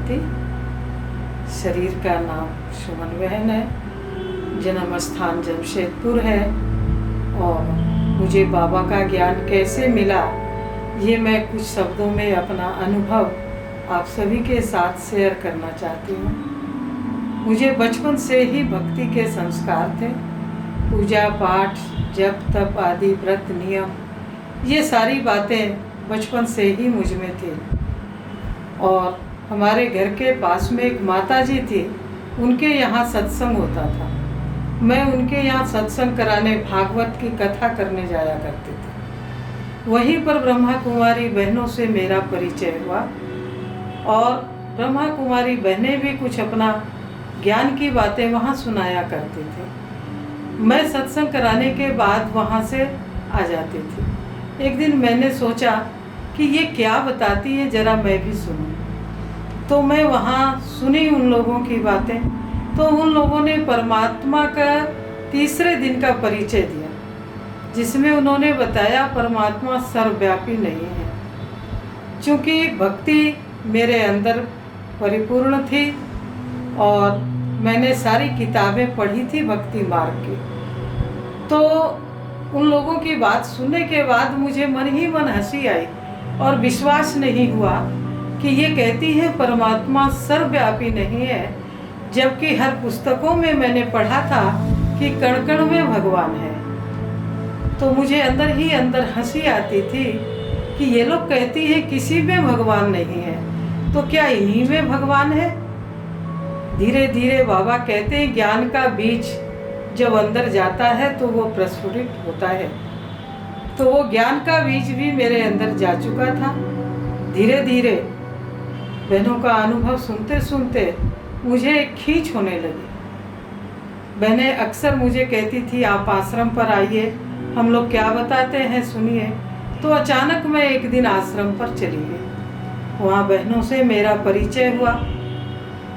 शांति। शरीर का नाम सुमन बहन है, जन्म स्थान जमशेदपुर है और मुझे बाबा का ज्ञान कैसे मिला ये मैं कुछ शब्दों में अपना अनुभव आप सभी के साथ शेयर करना चाहती हूँ। मुझे बचपन से ही भक्ति के संस्कार थे। पूजा पाठ, जप तप आदि व्रत नियम, ये सारी बातें बचपन से ही मुझ में थी। और हमारे घर के पास में एक माता जी थी, उनके यहाँ सत्संग होता था। मैं उनके यहाँ सत्संग कराने, भागवत की कथा करने जाया करती थी। वहीं पर ब्रह्मा कुमारी बहनों से मेरा परिचय हुआ और ब्रह्मा कुमारी बहनें भी कुछ अपना ज्ञान की बातें वहाँ सुनाया करती थी। मैं सत्संग कराने के बाद वहाँ से आ जाती थी। एक दिन मैंने सोचा कि ये क्या बताती है, ज़रा मैं भी सुनूं। तो मैं वहाँ सुनी उन लोगों की बातें। तो उन लोगों ने परमात्मा का तीसरे दिन का परिचय दिया, जिसमें उन्होंने बताया परमात्मा सर्वव्यापी नहीं है। चूँकि भक्ति मेरे अंदर परिपूर्ण थी और मैंने सारी किताबें पढ़ी थी भक्ति मार्ग की, तो उन लोगों की बात सुनने के बाद मुझे मन ही मन हंसी आई और विश्वास नहीं हुआ कि ये कहती है परमात्मा सर्वव्यापी नहीं है, जबकि हर पुस्तकों में मैंने पढ़ा था कि कण कण में भगवान है। तो मुझे अंदर ही अंदर हंसी आती थी कि ये लोग कहती है किसी में भगवान नहीं है, तो क्या इन्हीं में भगवान है। धीरे धीरे बाबा कहते हैं ज्ञान का बीज जब अंदर जाता है तो वो प्रस्फुटित होता है। तो वो ज्ञान का बीज भी मेरे अंदर जा चुका था। धीरे धीरे बहनों का अनुभव सुनते सुनते मुझे एक खींच होने लगी। बहनें अक्सर मुझे कहती थी आप आश्रम पर आइए, हम लोग क्या बताते हैं सुनिए। तो अचानक मैं एक दिन आश्रम पर चली गई। वहाँ बहनों से मेरा परिचय हुआ।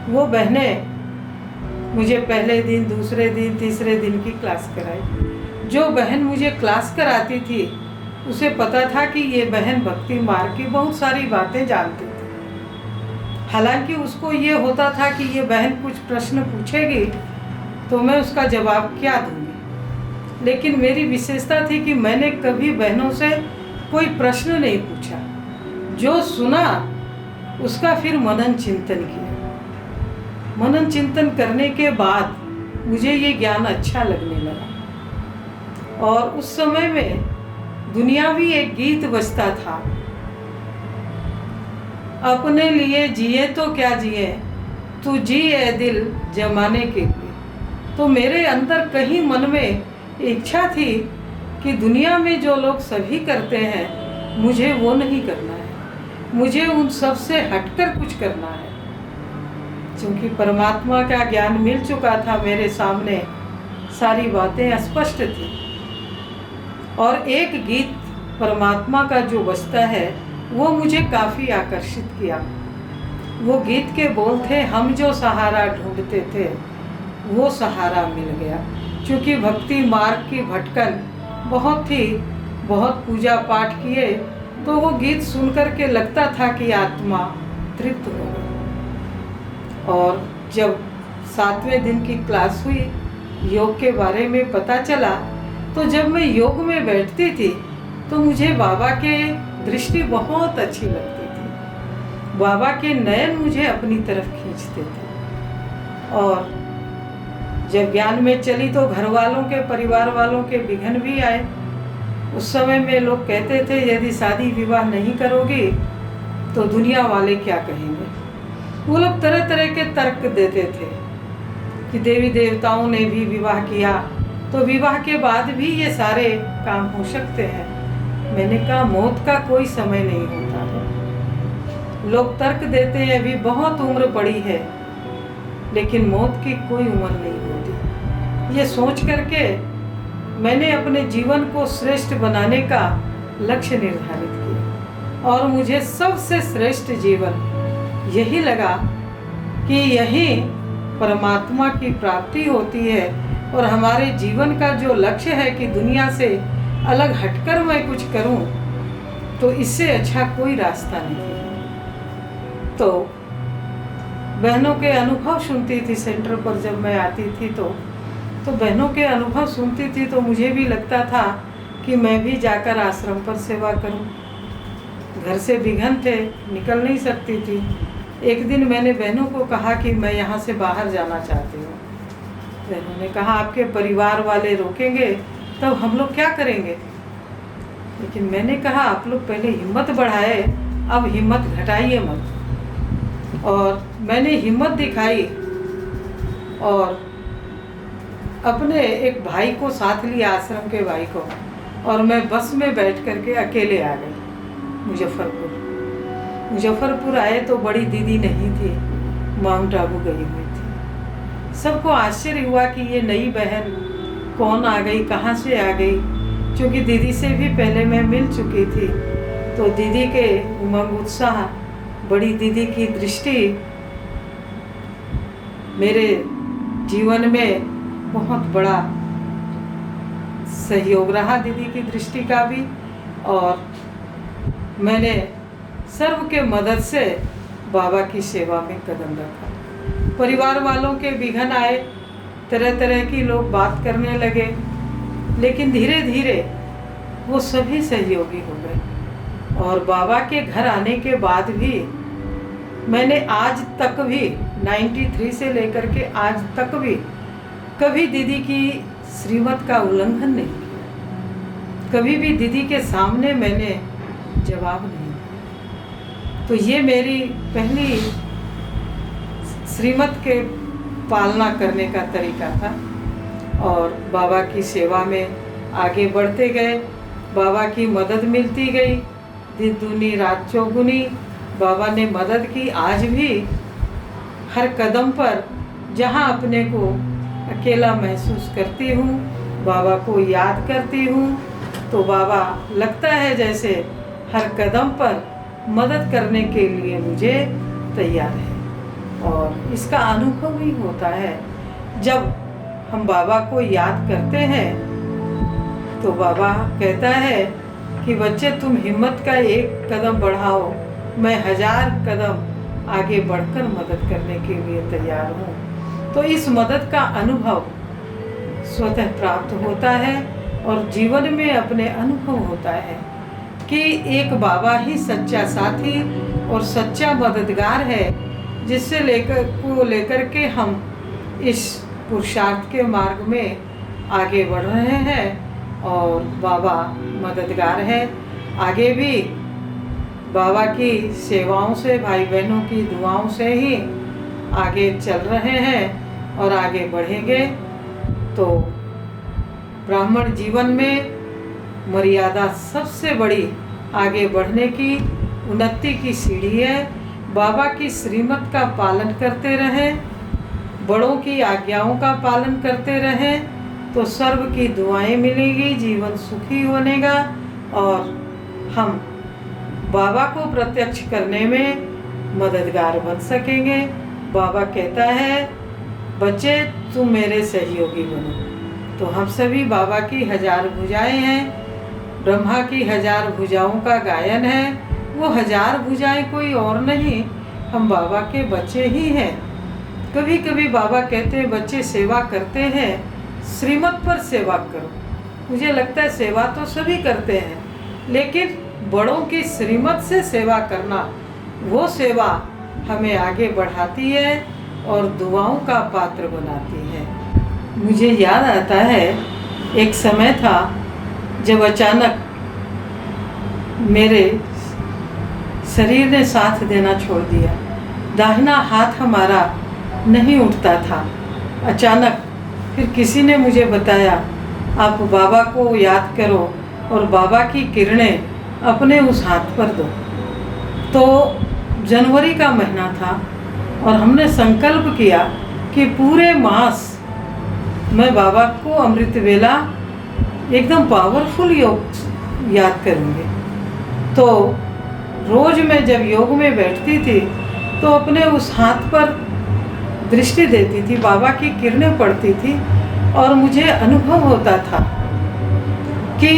वो बहनें मुझे पहले दिन, दूसरे दिन, तीसरे दिन की क्लास कराई। जो बहन मुझे क्लास कराती थी उसे पता था कि ये बहन भक्ति मार्ग की बहुत सारी बातें जानती थी। हालांकि उसको ये होता था कि ये बहन कुछ प्रश्न पूछेगी तो मैं उसका जवाब क्या दूंगी, लेकिन मेरी विशेषता थी कि मैंने कभी बहनों से कोई प्रश्न नहीं पूछा। जो सुना उसका फिर मनन चिंतन किया। मनन चिंतन करने के बाद मुझे ये ज्ञान अच्छा लगने लगा। और उस समय में दुनियावी एक गीत बजता था, अपने लिए जिए तो क्या जिए, तू जी ए दिल जमाने के लिए। तो मेरे अंदर कहीं मन में इच्छा थी कि दुनिया में जो लोग सभी करते हैं मुझे वो नहीं करना है, मुझे उन सब से हटकर कुछ करना है। क्योंकि परमात्मा का ज्ञान मिल चुका था, मेरे सामने सारी बातें स्पष्ट थी। और एक गीत परमात्मा का जो बजता है वो मुझे काफ़ी आकर्षित किया। वो गीत के बोल थे, हम जो सहारा ढूंढते थे वो सहारा मिल गया। क्योंकि भक्ति मार्ग की भटकन बहुत थी, बहुत पूजा पाठ किए, तो वो गीत सुनकर के लगता था कि आत्मा तृप्त हो गई। और जब 7वें दिन की क्लास हुई, योग के बारे में पता चला, तो जब मैं योग में बैठती थी तो मुझे बाबा के दृष्टि बहुत अच्छी लगती थी। बाबा के नयन मुझे अपनी तरफ खींचते थे। और जब ज्ञान में चली तो घर वालों के, परिवार वालों के विघ्न भी आए। उस समय में लोग कहते थे यदि शादी विवाह नहीं करोगे तो दुनिया वाले क्या कहेंगे। वो लोग तरह तरह के तर्क देते थे कि देवी देवताओं ने भी विवाह किया तो विवाह के बाद भी ये सारे काम हो सकते हैं। मैंने कहा मौत का कोई समय नहीं होता है। लोग तर्क देते हैं अभी बहुत उम्र पड़ी है, लेकिन मौत की कोई उम्र नहीं होती। ये सोच करके मैंने अपने जीवन को श्रेष्ठ बनाने का लक्ष्य निर्धारित किया। और मुझे सबसे श्रेष्ठ जीवन यही लगा कि यही परमात्मा की प्राप्ति होती है। और हमारे जीवन का जो लक्ष्य है कि दुनिया से अलग हटकर मैं कुछ करूं, तो इससे अच्छा कोई रास्ता नहीं है। तो बहनों के अनुभव सुनती थी सेंटर पर जब मैं आती थी तो बहनों के अनुभव सुनती थी तो मुझे भी लगता था कि मैं भी जाकर आश्रम पर सेवा करूं। घर से विघन थे, निकल नहीं सकती थी। एक दिन मैंने बहनों को कहा कि मैं यहाँ से बाहर जाना चाहती हूँ। बहनों ने कहा आपके परिवार वाले रोकेंगे तब हम लोग क्या करेंगे। लेकिन मैंने कहा आप लोग पहले हिम्मत बढ़ाए, अब हिम्मत घटाइए मत। और मैंने हिम्मत दिखाई और अपने एक भाई को साथ लिया, आश्रम के भाई को, और मैं बस में बैठ करके अकेले आ गई मुजफ्फरपुर आए तो बड़ी दीदी नहीं थी, माउंट आबू गई हुई थी। सबको आश्चर्य हुआ कि ये नई बहन कौन आ गई, कहाँ से आ गई, क्योंकि दीदी से भी पहले मैं मिल चुकी थी। तो दीदी के उमंग उत्साह, बड़ी दीदी की दृष्टि मेरे जीवन में बहुत बड़ा सहयोग रहा, दीदी की दृष्टि का भी। और मैंने सर्व के मदद से बाबा की सेवा में कदम रखा। परिवार वालों के विघन आए, तरह तरह की लोग बात करने लगे, लेकिन धीरे धीरे वो सभी सहयोगी हो गए। और बाबा के घर आने के बाद भी मैंने आज तक भी 93 से लेकर के आज तक भी कभी दीदी की श्रीमत का उल्लंघन नहीं किया। कभी भी दीदी के सामने मैंने जवाब नहीं दिया। तो ये मेरी पहली श्रीमत के पालना करने का तरीका था। और बाबा की सेवा में आगे बढ़ते गए, बाबा की मदद मिलती गई, दिन दूनी रात चौगुनी बाबा ने मदद की। आज भी हर कदम पर जहाँ अपने को अकेला महसूस करती हूँ, बाबा को याद करती हूँ, तो बाबा लगता है जैसे हर कदम पर मदद करने के लिए मुझे तैयार है। और इसका अनुभव भी होता है जब हम बाबा को याद करते हैं तो बाबा कहता है कि बच्चे तुम हिम्मत का एक कदम बढ़ाओ, मैं 1000 कदम आगे बढ़कर मदद करने के लिए तैयार हूँ। तो इस मदद का अनुभव स्वतः प्राप्त होता है और जीवन में अपने अनुभव होता है कि एक बाबा ही सच्चा साथी और सच्चा मददगार है, जिससे लेकर के हम इस पुरुषार्थ के मार्ग में आगे बढ़ रहे हैं। और बाबा मददगार है। आगे भी बाबा की सेवाओं से, भाई बहनों की दुआओं से ही आगे चल रहे हैं और आगे बढ़ेंगे। तो ब्राह्मण जीवन में मर्यादा सबसे बड़ी आगे बढ़ने की, उन्नति की सीढ़ी है। बाबा की श्रीमत का पालन करते रहें, बड़ों की आज्ञाओं का पालन करते रहें तो सर्व की दुआएं मिलेगी, जीवन सुखी बनेगा और हम बाबा को प्रत्यक्ष करने में मददगार बन सकेंगे। बाबा कहता है बच्चे तुम मेरे सहयोगी बनो। तो हम सभी बाबा की 1000 भुजाएं हैं, ब्रह्मा की 1000 भुजाओं का गायन है। वो 1000 भुजाएं कोई और नहीं, हम बाबा के बच्चे ही हैं। कभी कभी बाबा कहते हैं बच्चे सेवा करते हैं, श्रीमत पर सेवा करो। मुझे लगता है सेवा तो सभी करते हैं, लेकिन बड़ों की श्रीमत से सेवा करना, वो सेवा हमें आगे बढ़ाती है और दुआओं का पात्र बनाती है। मुझे याद आता है एक समय था जब अचानक मेरे शरीर ने साथ देना छोड़ दिया। दाहिना हाथ हमारा नहीं उठता था। अचानक फिर किसी ने मुझे बताया आप बाबा को याद करो और बाबा की किरणें अपने उस हाथ पर दो। तो जनवरी का महीना था और हमने संकल्प किया कि पूरे मास मैं बाबा को अमृत वेला एकदम पावरफुल योग याद करूँगी। तो रोज मैं जब योग में बैठती थी तो अपने उस हाथ पर दृष्टि देती थी, बाबा की किरणें पड़ती थी और मुझे अनुभव होता था कि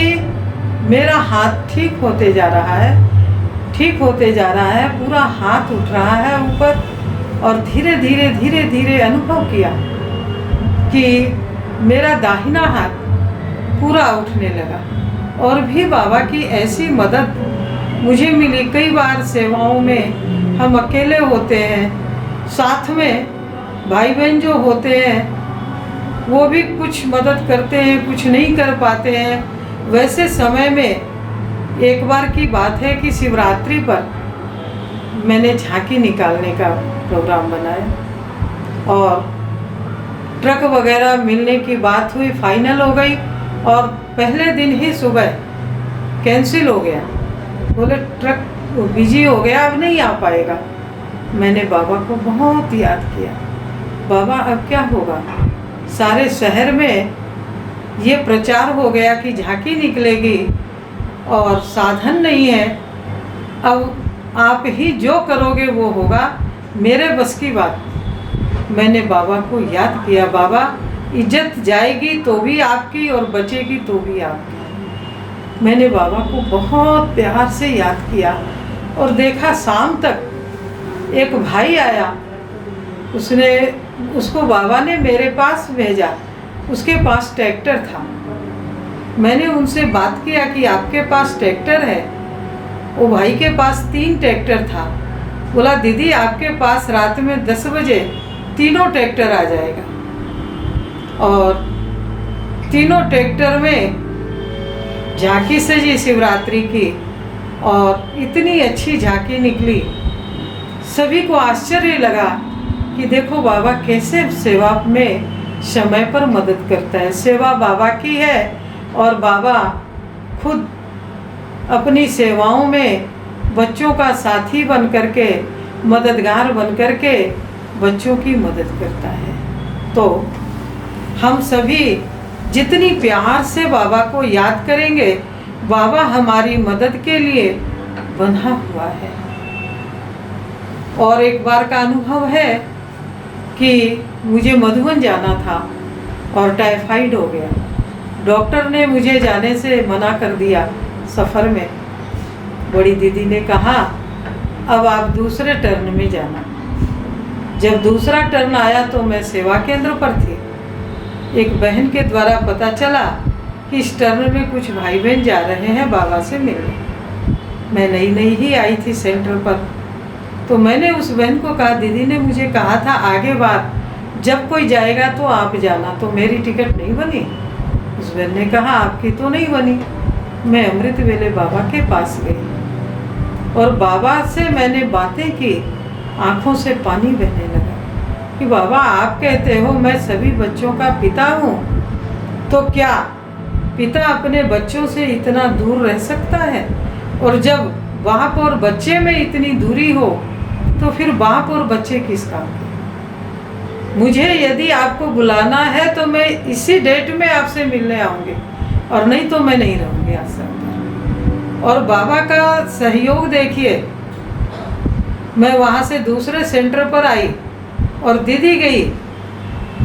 मेरा हाथ ठीक होते जा रहा है, ठीक होते जा रहा है, पूरा हाथ उठ रहा है ऊपर और धीरे धीरे धीरे धीरे अनुभव किया कि मेरा दाहिना हाथ पूरा उठने लगा। और भी बाबा की ऐसी मदद मुझे मिली। कई बार सेवाओं में हम अकेले होते हैं, साथ में भाई बहन जो होते हैं वो भी कुछ मदद करते हैं, कुछ नहीं कर पाते हैं। वैसे समय में एक बार की बात है कि शिवरात्रि पर मैंने झांकी निकालने का प्रोग्राम बनाया और ट्रक वगैरह मिलने की बात हुई, फाइनल हो गई और पहले दिन ही सुबह कैंसिल हो गया। बोले ट्रक बिजी हो गया, अब नहीं आ पाएगा। मैंने बाबा को बहुत याद किया, बाबा अब क्या होगा। सारे शहर में ये प्रचार हो गया कि झांकी निकलेगी और साधन नहीं है, अब आप ही जो करोगे वो होगा, मेरे बस की बात। मैंने बाबा को याद किया, बाबा इज्जत जाएगी तो भी आपकी और बचेगी तो भी आपकी। मैंने बाबा को बहुत प्यार से याद किया और देखा शाम तक एक भाई आया, उसको बाबा ने मेरे पास भेजा। उसके पास ट्रैक्टर था। मैंने उनसे बात किया कि आपके पास ट्रैक्टर है। वो भाई के पास 3 ट्रैक्टर था। बोला दीदी आपके पास रात में 10 बजे तीनों ट्रैक्टर आ जाएगा। और तीनों ट्रैक्टर में झांकी सजी शिवरात्रि की और इतनी अच्छी झांकी निकली। सभी को आश्चर्य लगा कि देखो बाबा कैसे सेवा में समय पर मदद करता है। सेवा बाबा की है और बाबा खुद अपनी सेवाओं में बच्चों का साथी बन करके, मददगार बन करके बच्चों की मदद करता है। तो हम सभी जितनी प्यार से बाबा को याद करेंगे, बाबा हमारी मदद के लिए बंधा हुआ है। और एक बार का अनुभव है कि मुझे मधुबन जाना था और टाइफाइड हो गया। डॉक्टर ने मुझे जाने से मना कर दिया। सफ़र में बड़ी दीदी ने कहा अब आप दूसरे टर्न में जाना। जब दूसरा टर्न आया तो मैं सेवा केंद्र पर थी। एक बहन के द्वारा पता चला कि इस टर्न में कुछ भाई बहन जा रहे हैं बाबा से मिलने। मैं नई नई ही आई थी सेंटर पर, तो मैंने उस बहन को कहा दीदी ने मुझे कहा था आगे बार जब कोई जाएगा तो आप जाना, तो मेरी टिकट नहीं बनी। उस बहन ने कहा आपकी तो नहीं बनी। मैं अमृत वेले बाबा के पास गई और बाबा से मैंने बातें की। आंखों से पानी बहने लगा कि बाबा आप कहते हो मैं सभी बच्चों का पिता हूँ, तो क्या पिता अपने बच्चों से इतना दूर रह सकता है? और जब बाप और बच्चे में इतनी दूरी हो तो फिर बाप और बच्चे किस काम के? मुझे यदि आपको बुलाना है तो मैं इसी डेट में आपसे मिलने आऊँगी और नहीं तो मैं नहीं रहूँगी आश्रम पर। और बाबा का सहयोग देखिए, मैं वहाँ से दूसरे सेंटर पर आई और दीदी गई।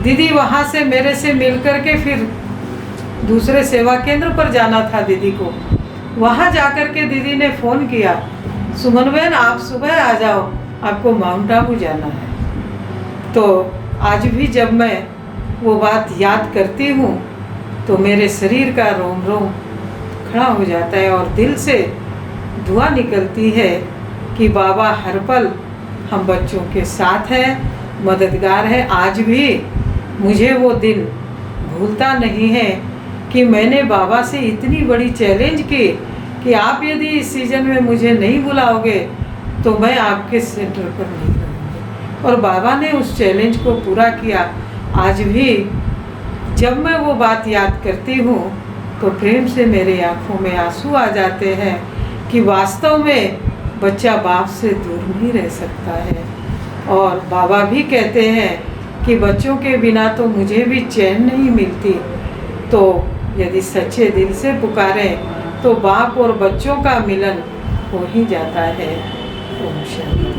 दीदी वहाँ से मेरे से मिल कर के फिर दूसरे सेवा केंद्र पर जाना था दीदी को। वहाँ जाकर के दीदी ने फ़ोन किया, सुमन बहन आप सुबह आ जाओ, आपको माउंट आबू जाना है। तो आज भी जब मैं वो बात याद करती हूँ तो मेरे शरीर का रोम रोम खड़ा हो जाता है और दिल से दुआ निकलती है कि बाबा हर पल हम बच्चों के साथ है, मददगार है। आज भी मुझे वो दिन भूलता नहीं है कि मैंने बाबा से इतनी बड़ी चैलेंज की कि आप यदि इस सीज़न में मुझे नहीं बुलाओगे तो मैं आपके सेंटर पर नहीं रहूँगी। और बाबा ने उस चैलेंज को पूरा किया। आज भी जब मैं वो बात याद करती हूँ तो प्रेम से मेरे आँखों में आंसू आ जाते हैं कि वास्तव में बच्चा बाप से दूर नहीं रह सकता है। और बाबा भी कहते हैं कि बच्चों के बिना तो मुझे भी चैन नहीं मिलती। तो यदि सच्चे दिल से पुकारें तो बाप और बच्चों का मिलन हो ही जाता है। ओम शांति।